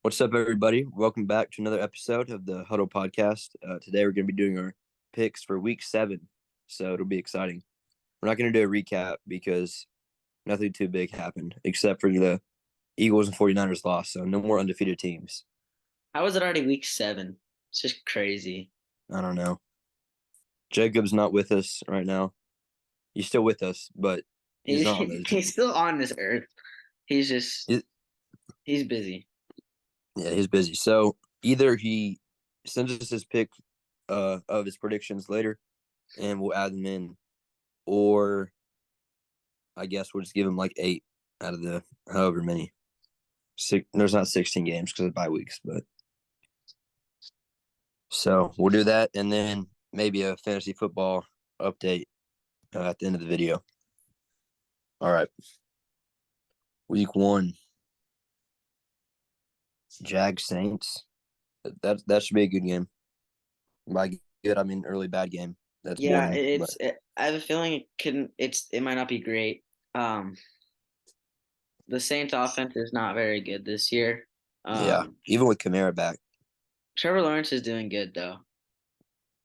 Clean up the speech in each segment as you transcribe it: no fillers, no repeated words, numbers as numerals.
What's up, everybody? Welcome back to another episode of the Huddle Podcast. Today, we're going to be doing our picks for Week 7, so it'll be exciting. We're not going to do a recap because nothing too big happened, except for the Eagles and 49ers lost, so no more undefeated teams. How is it already week 7? It's just crazy. I don't know. Jacob's not with us right now. He's still with us, but he's not on those. He's still on this earth. He's just he's busy. Yeah, he's busy. So either he sends us his pick of his predictions later, and we'll add them in, or I guess we'll just give him like 8 out of the however many. There's not 16 games because of bye weeks, but so we'll do that, and then maybe a fantasy football update at the end of the video. All right, Week 1, Jags Saints. That should be a good game. By good, I mean early bad game. That's Yeah, boring, but I have a feeling it might not be great. Um, the Saints offense is not very good this year. yeah, Um, even with Kamara back, Trevor Lawrence is doing good though.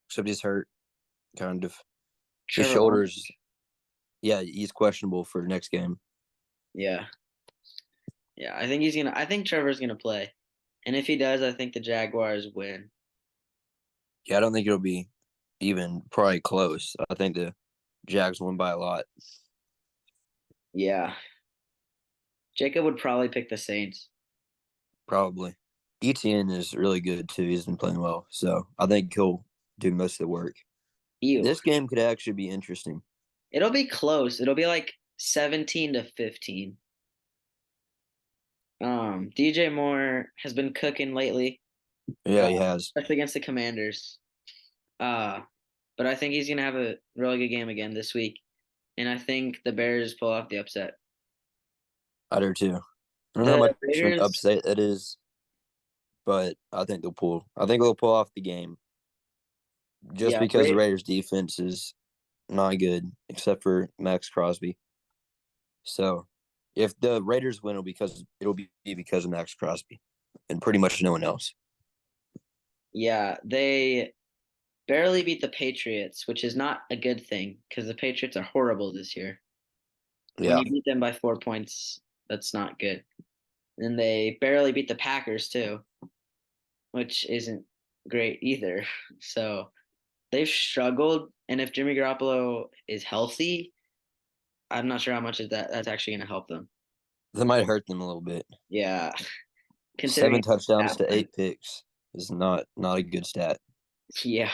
except he's hurt, kind of. His Trevor Lawrence, shoulders, yeah, he's questionable for the next game. yeah. Yeah, I think Trevor's gonna play. And if he does, I think the Jaguars win. Yeah, I don't think it'll be even probably close. I think the Jags win by a lot. Yeah. Jacob would probably pick the Saints. Probably. ETN is really good too. He's been playing well. So I think he'll do most of the work. Ew. This game could actually be interesting. It'll be close. It'll be like 17-15. DJ Moore has been cooking lately, Yeah, he has. especially against the Commanders. Uh, but I think he's gonna have a really good game again this week. And I think the Bears pull off the upset. I do too. I don't know how The much of an Raiders, upset that is, but I think they'll pull. I think they'll pull off the game just yeah, because the Raiders' defense is not good, except for Max Crosby. So if the Raiders win, it'll be because of Max Crosby and pretty much no one else. yeah, they barely beat the Patriots, which is not a good thing because the Patriots are horrible this year. When Yeah, you beat them by 4 points, that's not good. And they barely beat the Packers too, which isn't great either. So they've struggled. And if Jimmy Garoppolo is healthy, I'm not sure how much is that's actually going to help them. that might hurt them a little bit. Yeah, considering 7 touchdowns that to one. 8 picks is not a good stat. Yeah.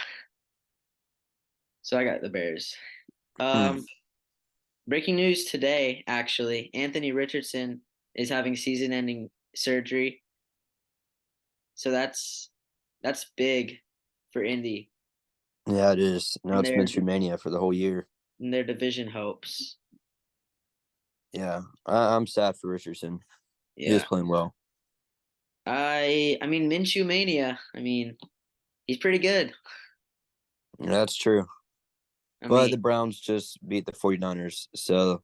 So I got the Bears. Hmm. Um, Breaking news today, actually, Anthony Richardson is having season-ending surgery. So that's big for Indy Yeah, it is. Now and it's Minshew mania for the whole year. their division hopes. Yeah, I'm sad for Richardson. He is Yeah. playing well. I mean Minshew mania. I mean, he's pretty good. Yeah, that's true. I But mean, the Browns just beat the 49ers, so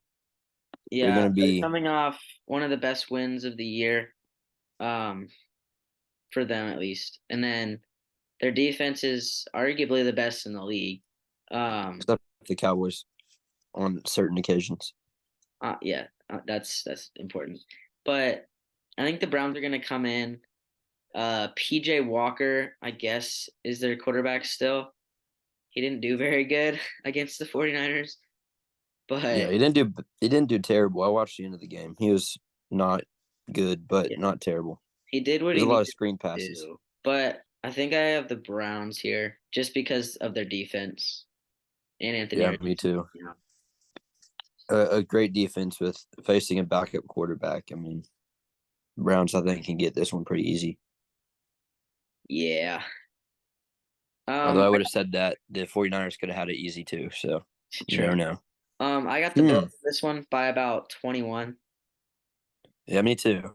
they're yeah, going to they're be. coming off one of the best wins of the year, um, for them at least. And then their defense is arguably the best in the league. Um, Except the Cowboys on certain occasions. yeah, that's important. But I think the Browns are going to come in. PJ Walker, I guess, is their quarterback still. He didn't do very good against the 49ers, Yeah, but he didn't do terrible. I watched the end of the game. He was not good, but yeah, not terrible. he did what There's he a lot needed of screen to passes. do. But I think I have the Browns here just because of their defense and Anthony Yeah, me Richardson. too. Yeah. A great defense with facing a backup quarterback. I mean, Browns, I think, can get this one pretty easy. Yeah. Although Um, I would have said that the 49ers could have had it easy too. So you true. never know. I got the Hmm. Bills this one by about 21. Yeah, me too.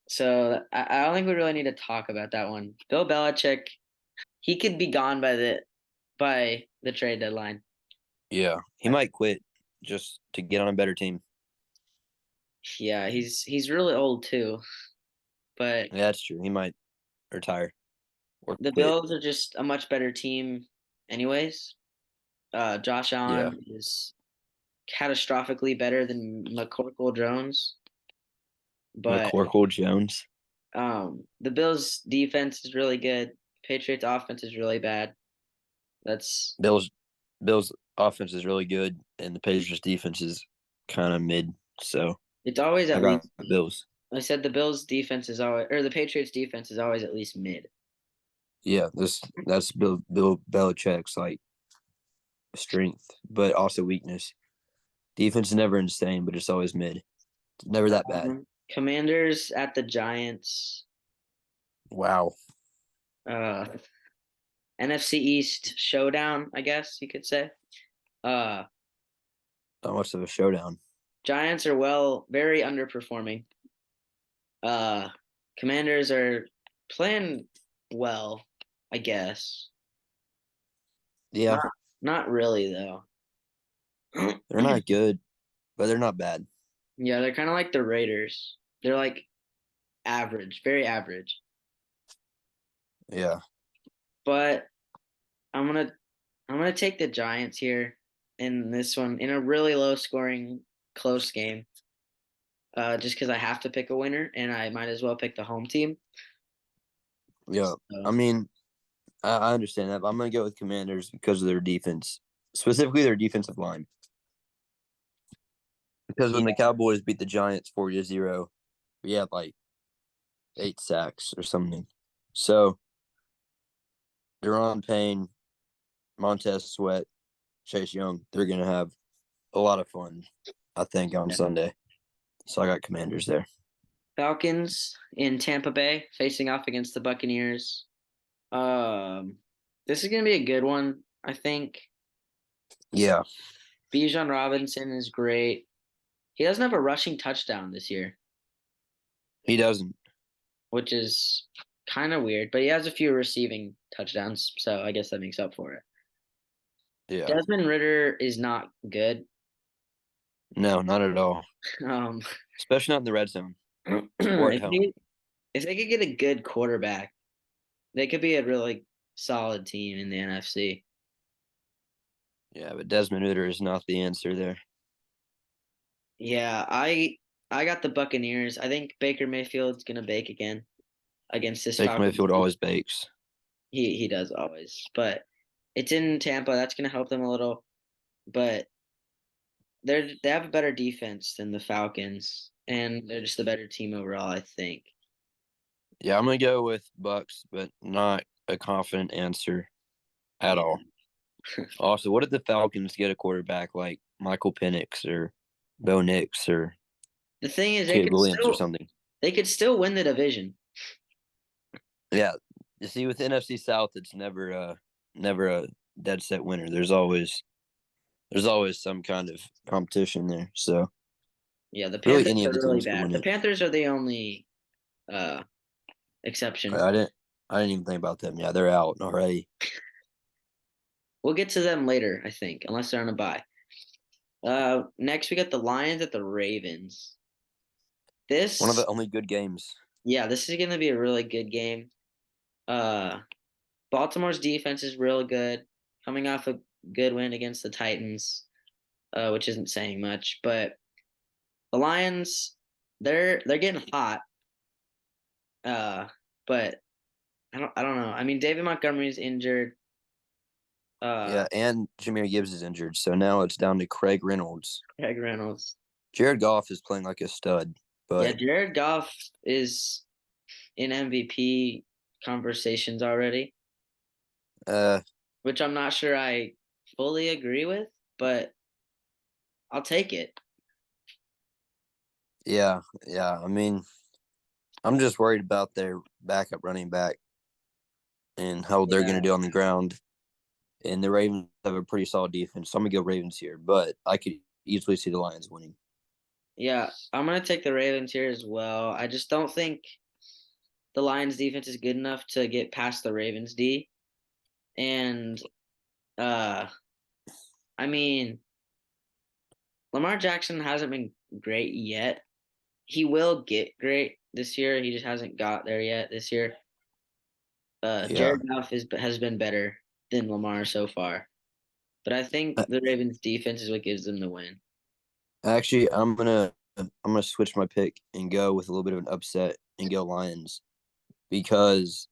So I don't think we really need to talk about that one. Bill Belichick, he could be gone by the trade deadline. Yeah, he might quit just to get on a better team. Yeah, he's really old too. but Yeah, that's true. He might retire or the quit. Bills are just a much better team, anyways. Josh Yeah, Allen is catastrophically better than McCorkle Jones, but McCorkle Jones. the Bills defense is really good. Patriots offense is really bad. That's Bills Bills offense is really good, and the Patriots defense is kind of mid. So it's always I at got least. the Bills. I said the Bills defense is always, or the Patriots defense is always at least mid. Yeah, that's Bill Belichick's like strength, but also weakness. Defense is never insane, but it's always mid. It's never that bad. Commanders at the Giants. Wow, Uh, NFC East showdown, I guess you could say. Uh, not much of a showdown. Giants are very underperforming. Uh, Commanders are playing well, I guess. Yeah, Not really though. they're not good, but they're not bad. Yeah, they're kind of like the Raiders. They're like average, very average. Yeah, But I'm gonna I'm gonna take the Giants here in this one in a really low scoring close game. Just because I have to pick a winner and I might as well pick the home team. yeah. I So mean, I understand that, but I'm gonna go with Commanders because of their defense, specifically their defensive line. Because when yeah, the Cowboys beat the Giants 40-0, we had like 8 sacks or something. So Deron Payne, Montez Sweat, Chase Young, they're gonna have a lot of fun, I think, on yeah. Sunday. So I got Commanders there. Falcons in Tampa Bay facing off against the Buccaneers. Um, this is gonna be a good one. I think Yeah, Bijan Robinson is great. He doesn't have a rushing touchdown this year, he doesn't. which is kind of weird, but he has a few receiving touchdowns, so I guess that makes up for it. Yeah, Desmond Ritter is not good. no, not at all. Um, Especially not in the red zone or at if home. they, if they could get a good quarterback, they could be a really solid team in the NFC. Yeah, but Desmond Ritter is not the answer there. Yeah, I got the Buccaneers. I think Baker Mayfield's gonna bake again against this Baker Falcons Mayfield team. always bakes. He does always, but it's in Tampa. That's gonna help them a little. But they have a better defense than the Falcons, and they're just a better team overall, I think. Yeah, I'm gonna go with Bucks, but not a confident answer at Yeah. all. Also, what if the Falcons get a quarterback like Michael Penix or Bo Nix or The thing is, Caleb Williams or something? they could still win the division. Yeah, you see, with NFC South, it's never a dead set winner. There's always some kind of competition there. So Yeah, the really, Panthers any of are the really teams could bad. win The it. Panthers are the only uh exception. I didn't even think about them. Yeah, they're out already. We'll get to them later, I think, unless they're on a bye. Next we got the Lions at the Ravens. One of This, the only good games. yeah, this is gonna be a really good game. Uh, Baltimore's defense is real good, coming off a good win against the Titans, which isn't saying much, but the Lions, they're getting hot. Uh, but I don't know. I mean, David Montgomery's injured. Uh, Yeah, and Jameer Gibbs is injured, so now it's down to Craig Reynolds. Craig Reynolds. Jared Goff is playing like a stud, Yeah, but Jared Goff is in MVP conversations already, uh, which I'm not sure I fully agree with, but I'll take it. yeah. I mean, I'm just worried about their backup running back and how they're Yeah. going to do on the ground. And the Ravens have a pretty solid defense, so I'm gonna go Ravens here. But I could easily see the Lions winning. Yeah, I'm gonna take the Ravens here as well. I just don't think the Lions defense is good enough to get past the Ravens D. And uh I mean, Lamar Jackson hasn't been great yet. he will get great this year. He just hasn't got there yet this year. Yeah. Jared Goff has been better than Lamar so far, but I think Uh, the Ravens defense is what gives them the win. Actually, I'm gonna switch my pick and go with a little bit of an upset and go Lions because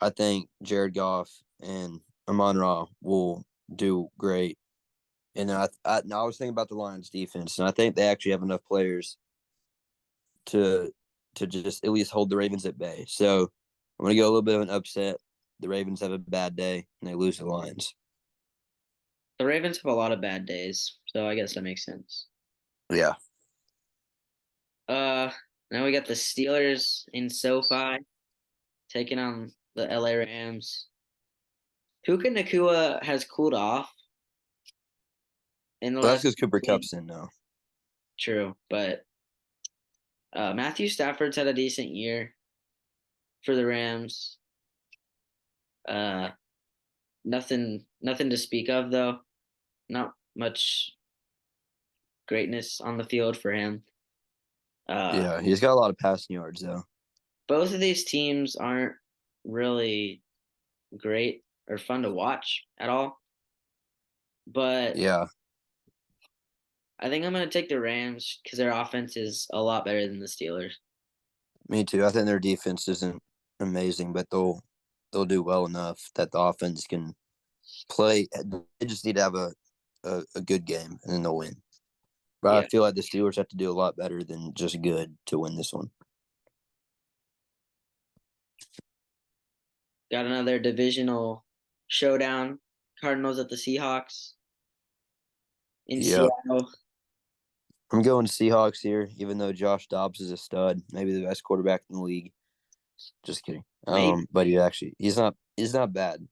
I think Jared Goff and Amon Ra will do great. And I was thinking about the Lions defense, and I think they actually have enough players to just at least hold the Ravens at bay. So I'm gonna go a little bit of an upset. The Ravens have a bad day and they lose the Lions. The Ravens have a lot of bad days, so I guess that makes sense. Yeah. Uh, Now we got the Steelers in SoFi taking on the LA Rams. Puka Nakua has cooled off in the Well, that's last because Cooper game. Cup's in now. True, but Matthew Stafford's had a decent year for the Rams. Uh, nothing to speak of though. Not much greatness on the field for him. Uh, Yeah, he's got a lot of passing yards though. both of these teams aren't really great or fun to watch at all. But Yeah, I think I'm going to take the Rams because their offense is a lot better than the Steelers. me too. I think their defense isn't amazing, but they'll do well enough that the offense can play. They just need to have a good game and then they'll win. But I Yeah, feel like the Steelers have to do a lot better than just good to win this one. got another divisional showdown. Cardinals at the Seahawks in Yep. Seattle. I'm going Seahawks here, even though Josh Dobbs is a stud, maybe the best quarterback in the league. Just kidding. Maybe. But he's not bad,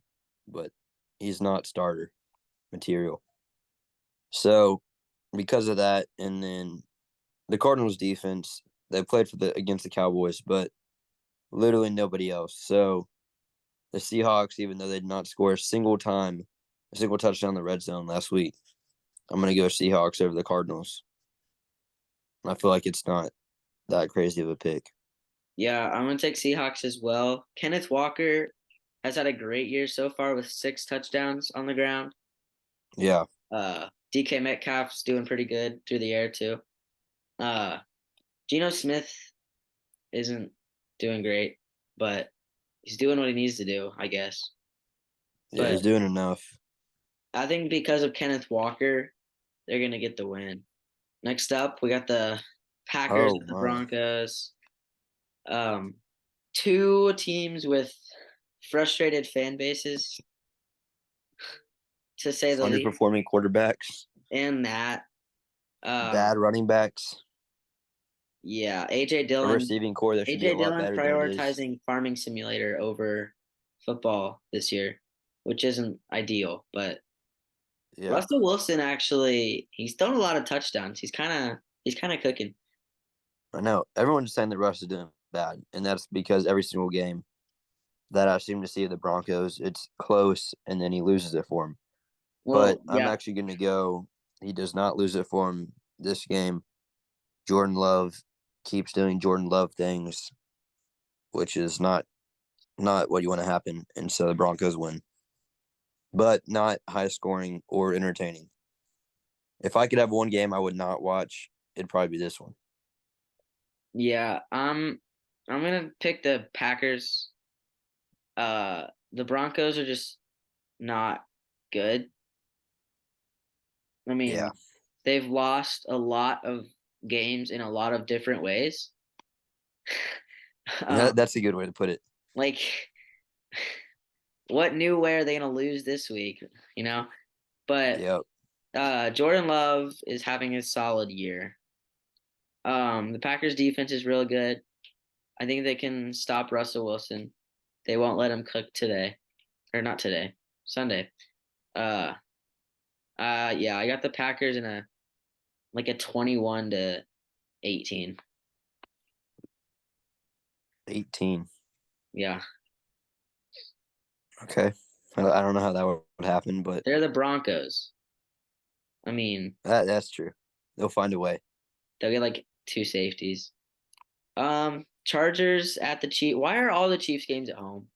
but he's not starter material. So because of that, and then the Cardinals defense, they played against the Cowboys, but literally nobody else. So the Seahawks, even though they did not score a single touchdown in the red zone last week, I'm gonna go Seahawks over the Cardinals. I feel like it's not that crazy of a pick. Yeah, I'm going to take Seahawks as well. Kenneth Walker has had a great year so far with 6 touchdowns on the ground. Yeah. DK Metcalf's doing pretty good through the air too. Uh, Geno Smith isn't doing great, but he's doing what he needs to do, I guess. Yeah, But he's doing enough. I think because of Kenneth Walker, they're gonna get the win. Next up, we got the Packers Oh and the my. Broncos. Um, Two teams with frustrated fan bases, to say the least, Underperforming quarterbacks, and that. Um, bad running backs, yeah, AJ a Dillon receiving core that should be a AJ lot Dillon better than it is. prioritizing Farming Simulator over football this year, which isn't ideal. But Yeah, Russell Wilson actually he's thrown a lot of touchdowns. He's kind of cooking. I know. Everyone's saying that Russ is doing bad, and that's because every single game that I seem to see of the Broncos, it's close, and then he loses it for him. But Well, I'm yeah, actually going to go. He does not lose it for him this game. Jordan Love keeps doing Jordan Love things, which is not what you want to happen, and so the Broncos win, but not high scoring or entertaining. If I could have one game I would not watch, it'd probably be this one. yeah. I'm gonna pick the Packers. The Broncos are just not good. I Yeah, mean, they've lost a lot of games in a lot of different ways. um, that's a good way to put it. like what new way are they gonna lose this week? You know, but Yep. Jordan Love is having a solid year. The Packers defense is real good. I think they can stop Russell Wilson. They won't let him cook today, or not today, Sunday. Uh, yeah, I got the Packers in a 21-18. 18. Yeah, Okay. I don't know how that would happen, but they're the Broncos. I mean, that's true. They'll find a way. they'll get like 2 safeties. Chargers at the Chiefs. Why are all the Chiefs games at home?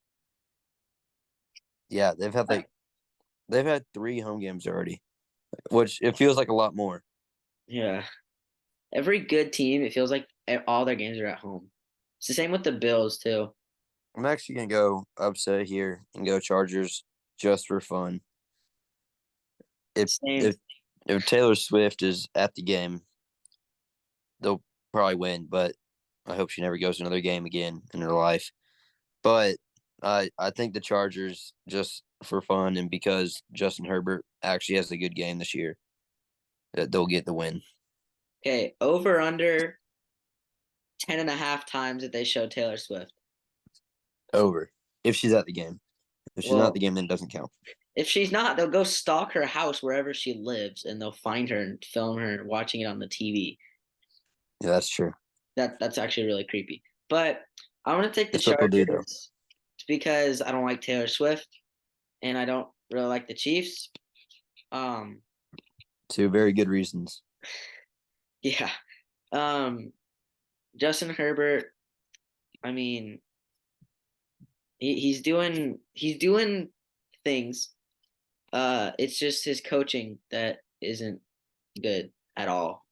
Yeah, they've had 3 home games already, which it feels like a lot more. Yeah. Every good team, it feels like all their games are at home. It's the same with the Bills too. I'm actually gonna go upset here and go Chargers just for fun. If Same. if if Taylor Swift is at the game, they'll probably win, but I hope she never goes to another game again in her life. But I think the Chargers just for fun and because Justin Herbert actually has a good game this year, that they'll get the win. Okay, over under 10.5 times that they show Taylor Swift. Over. If she's at the game. If she's not at the Well, game, then it doesn't count. if she's not, they'll go stalk her house wherever she lives and they'll find her and film her watching it on the TV. Yeah, that's true. That's actually really creepy. But I want to take the That's what they'll do, though. Chargers because I don't like Taylor Swift and I don't really like the Chiefs. Um, 2 very good reasons. yeah. Um, Justin Herbert, I mean, he's doing things. It's just his coaching that isn't good at all.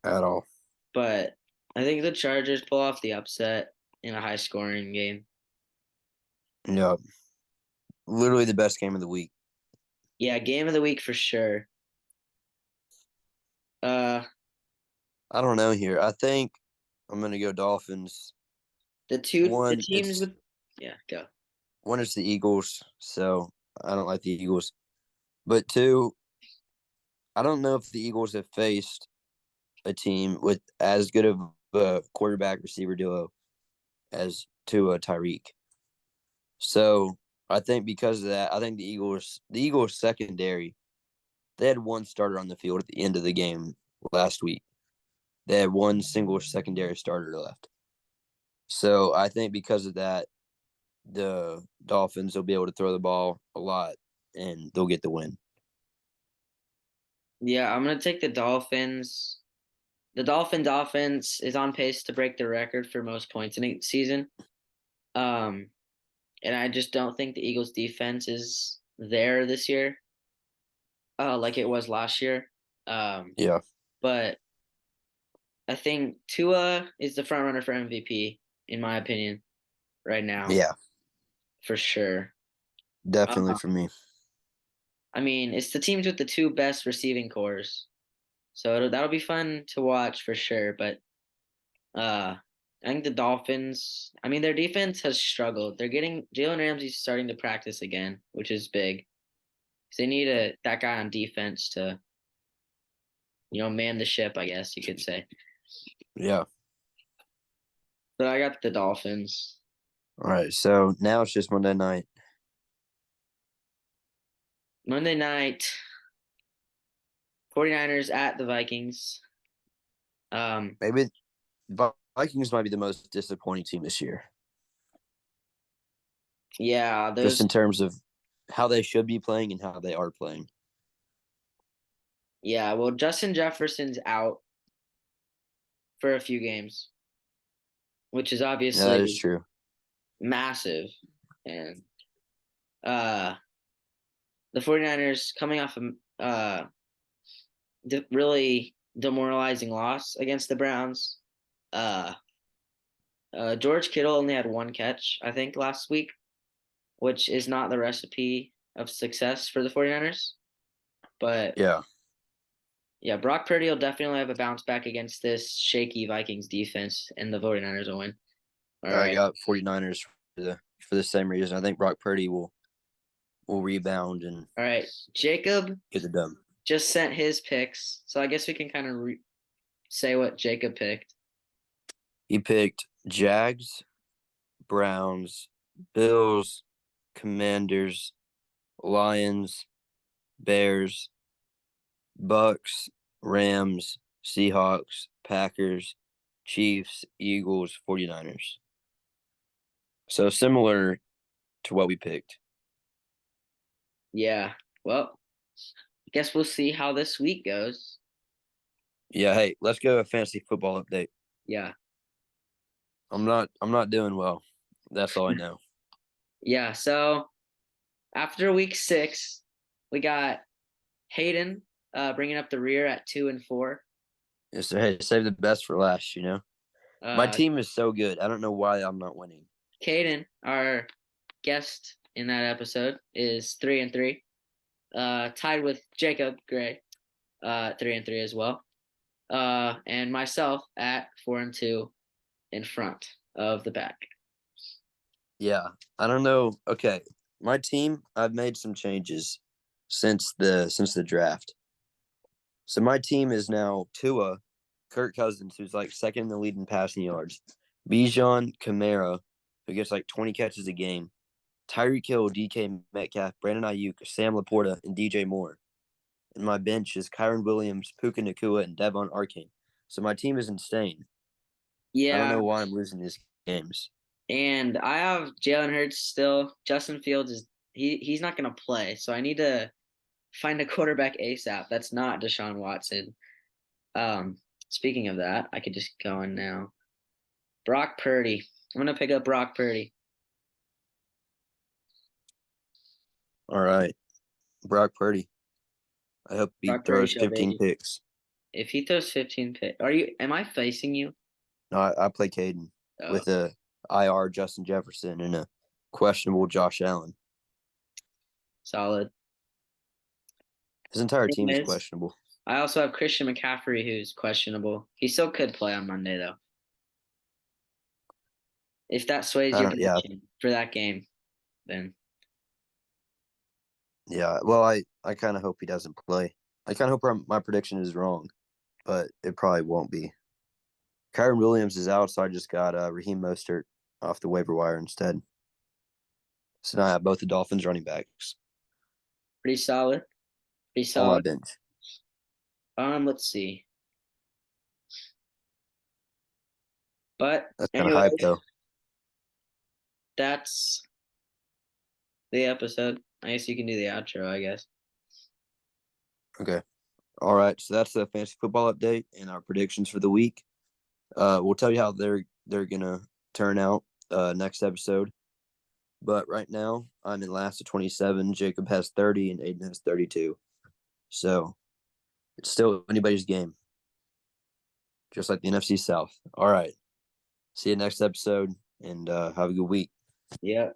At all. But I think the Chargers pull off the upset in a high scoring game. Yeah. Literally the best game of the week. Yeah, game of the week for sure. Uh, I don't know here. I think I'm gonna go Dolphins. the One, teams with yeah, go. it's the Eagles, so I don't like the Eagles. But 2, I don't know if the Eagles have faced a team with as good of a quarterback receiver duo as Tua Tyreek. So I think because of that, I think the Eagles secondary, they had 1 starter on the field at the end of the game last week. They had 1 single secondary starter left. So I think because of that, the Dolphins will be able to throw the ball a lot and they'll get the win. Yeah, I'm gonna take the Dolphins. The Dolphins offense is on pace to break the record for most points in a season. Um, and I just don't think the Eagles defense is there this year, like it was last year. Um, Yeah. but I think Tua is the front runner for MVP, in my opinion, right now, Yeah. for sure. Definitely Uh, for me. I mean, it's the teams with the 2 best receiving cores, so that'll be fun to watch for sure. But I think the Dolphins. I mean, their defense has struggled. They're getting Jalen Ramsey's starting to practice again, which is big. 'Cause they need that guy on defense to man the ship. I guess you could say. Yeah. But I got the Dolphins. All right. So now it's just Monday night. Monday night, 49ers at the Vikings. Maybe Vikings might be the most disappointing team this year, Yeah, just those. in terms of how they should be playing and how they are playing. Yeah, well, Justin Jefferson's out for a few games, which is Yeah, that is obviously true. massive. And uh the 49ers coming off really demoralizing loss against the Browns. Uh George Kittle only had 1 catch, I think, last week, which is not the recipe of success for the 49ers. But Yeah. yeah, Brock Purdy will definitely have a bounce back against this shaky Vikings defense, and the 49ers will win. All I right. got 49ers for the same reason. I think Brock Purdy will rebound and All right. Jacob get it done. just sent his picks, so I guess we can kind of say what Jacob picked. He picked Jags, Browns, Bills, Commanders, Lions, Bears, Bucks, Rams, Seahawks, Packers, Chiefs, Eagles, 49ers. So similar to what we picked. Yeah. Well, I guess we'll see how this week goes. Yeah, hey, let's go a fantasy football update. Yeah. I'm not doing well. That's all I know. Yeah, so after week 6, we got Hayden bringing up the rear at 2-4. Yeah, so hey, save the best for last. My Uh, team is so good. I don't know why I'm not winning. Caden, our guest in that episode, is 3-3, tied with Jacob Gray, 3-3 as well, and myself at 4-2 in front of the pack. Yeah, I don't know. Okay, my team. I've made some changes since the draft. So my team is now Tua, Kirk Cousins, who's like second in the lead in passing yards, Bijan Kamara, who gets like 20 catches a game, Tyreek Hill, DK Metcalf, Brandon Ayuk, Sam Laporta, and DJ Moore. And my bench is Kyron Williams, Puka Nakua, and Devon Arcane. So my team is insane. I don't Yeah, know why I'm losing these games. and I have Jalen Hurts still. Justin Fields he's not going to play, so I need to find a quarterback ASAP. That's not Deshaun Watson. Speaking of that, I could just go in now. Brock Purdy. I'm gonna pick up Brock Purdy. All right, Brock Purdy. I hope he Brock Purdy throws show, 15 baby. picks. If he throws 15 pick, am I facing you? No, I play Caden Oh, with a IR Justin Jefferson and a questionable Josh Allen. solid. His entire team is Anyways, questionable. I also have Christian McCaffrey, who's questionable. He still could play on Monday though. If that sways I your don't. Yeah, prediction for that game, then yeah. Well, I kind of hope he doesn't play. I kind of hope my prediction is wrong, but it probably won't be. Kyron Williams is out, so I just got Raheem Mostert off the waiver wire instead. So now I have both the Dolphins running backs pretty solid. Pretty on my solid. bench. Let's see. But That's kind of anyway, hype, though. that's the episode. I guess you can do the outro, I guess. Okay. All right. So that's the fantasy football update and our predictions for the week. We'll tell you how they're gonna turn out next episode. But right now, I'm in last at 27. Jacob has 30, and Aiden has 32. So it's still anybody's game, just like the NFC South. All right. See you next episode, and have a good week. Yeah.